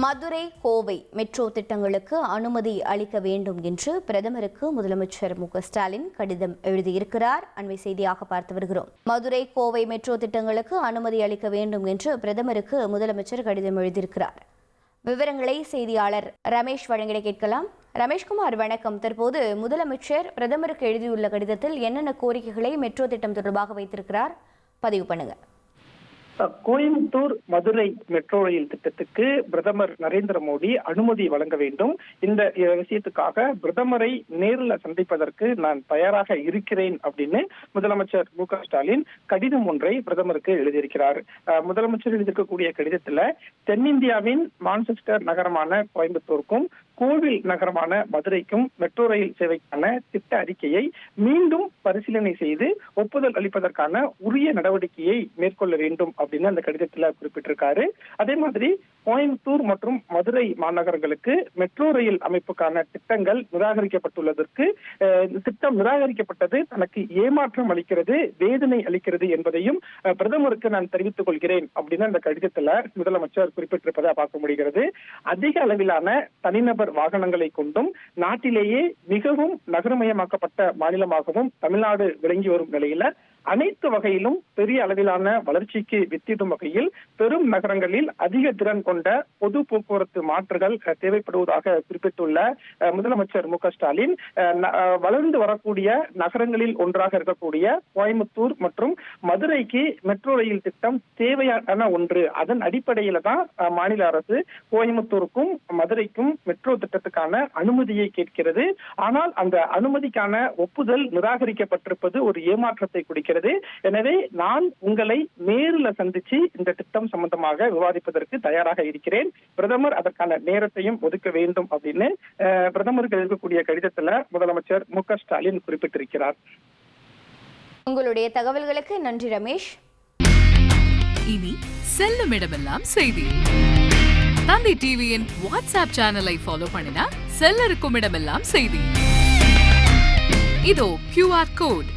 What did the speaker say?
Madurai, Kovai metro திட்டங்களுக்கு அனுமதி அளிக்க வேண்டும் என்று பிரதமருக்கு முதலமைச்சர் மு.க.ஸ்டாலின் கடிதம் எழுதியிருக்கிறார். அண்மை செய்தியாக பார்த்து வருகிறோம். மதுரை, கோவை மெட்ரோ திட்டங்களுக்கு அனுமதி அளிக்க வேண்டும் என்று பிரதமருக்கு முதலமைச்சர் கடிதம் எழுதியிருக்கிறார். விவரங்களை செய்தியாளர் ரமேஷ் வழங்கிட கேட்கலாம். ரமேஷ்குமார், வணக்கம். தற்போது முதலமைச்சர் பிரதமருக்கு எழுதியுள்ள கடிதத்தில் என்னென்ன கோரிக்கைகளை மெட்ரோ திட்டம் தொடர்பாக வைத்திருக்கிறார்? பதிவு பண்ணுங்க. கோயம்புத்தூர் மதுரை மெட்ரோ ரயில் திட்டத்துக்கு பிரதமர் நரேந்திர மோடி அனுமதி வழங்க வேண்டும். இந்த விஷயத்துக்காக பிரதமரை நேரில் சந்திப்பதற்கு நான் தயாராக இருக்கிறேன் அப்படின்னு முதலமைச்சர் மு.க.ஸ்டாலின் கடிதம் ஒன்றை பிரதமருக்கு எழுதியிருக்கிறார். முதலமைச்சர் எழுதியிருக்கக்கூடிய கடிதத்துல தென்னிந்தியாவின் மான்செஸ்டர் நகரமான கோயம்புத்தூருக்கும் கோவில் நகரமான மதுரைக்கும் மெட்ரோ ரயில் சேவைக்கான திட்ட அறிக்கையை மீண்டும் பரிசீலனை செய்து ஒப்புதல் அளிப்பதற்கான உரிய நடவடிக்கையை மேற்கொள்ள வேண்டும் அப்படின்னு அந்த கடிதத்துல குறிப்பிட்டிருக்காரு. அதே மாதிரி கோயம்புத்தூர் மற்றும் மதுரை மாநகரங்களுக்கு மெட்ரோ ரயில் அமைப்புக்கான திட்டங்கள் நிராகரிக்கப்பட்டுள்ளதற்கு திட்டம் நிராகரிக்கப்பட்டது தனக்கு ஏமாற்றம் அளிக்கிறது, வேதனை அளிக்கிறது என்பதையும் பிரதமருக்கு நான் தெரிவித்துக் கொள்கிறேன் அப்படின்னு அந்த கடிதத்துல முதலமைச்சர் குறிப்பிட்டிருப்பதை பார்க்க முடிகிறது. அதிக அளவிலான தனிநபர் வாகனங்களை கொண்டும் நாட்டிலேயே மிகவும் நகரமயமாக்கப்பட்ட மாநிலமாகவும் தமிழ்நாடு விளங்கி வரும் நிலையில அனைத்து வகையிலும் பெரிய அளவிலான வளர்ச்சிக்கு வித்திடும் வகையில் பெரும் நகரங்களில் அதிக திறன் கொண்ட பொது போக்குவரத்து மாற்றுகள் தேவைப்படுவதாக குறிப்பிட்டுள்ள முதலமைச்சர் மு.க.ஸ்டாலின் வளர்ந்து வரக்கூடிய நகரங்களில் ஒன்றாக இருக்கக்கூடிய கோயம்புத்தூர் மற்றும் மதுரைக்கு மெட்ரோ ரயில் திட்டம் தேவையான ஒன்று. அதன் அடிப்படையில தான் மாநில அரசு கோயம்புத்தூருக்கும் மதுரைக்கும் மெட்ரோ திட்டத்துக்கான அனுமதியை கேட்கிறது. ஆனால் அந்த அனுமதிக்கான ஒப்புதல் நிராகரிக்கப்பட்டிருப்பது ஒரு ஏமாற்றத்தை கொடுக்கிறது. எனவே நான் உங்களை நேரில் சந்திச்சு இந்த திட்டம் சம்பந்தமாக விவாதிப்பதற்கு தயாராக இருக்கிறேன். பிரதமர் அதற்கான நேரத்தையும் ஒதுக்க வேண்டும் அப்படின்னு பிரதமருக்கு எழுதக்கூடிய கடிதத்துல முதலமைச்சர் மு.க.ஸ்டாலின் குறிப்பிட்டிருக்கிறார். உங்களுடைய தகவல்களுக்கு நன்றி ரமேஷ். இனி செல்லும் இடமெல்லாம் செய்தி. தந்தி டிவியின் வாட்ஸ்அப் சேனலை ஃபாலோ பண்ணினா செல்ல இருக்கும் இடமெல்லாம் செய்தி. இதோ QR கோட்.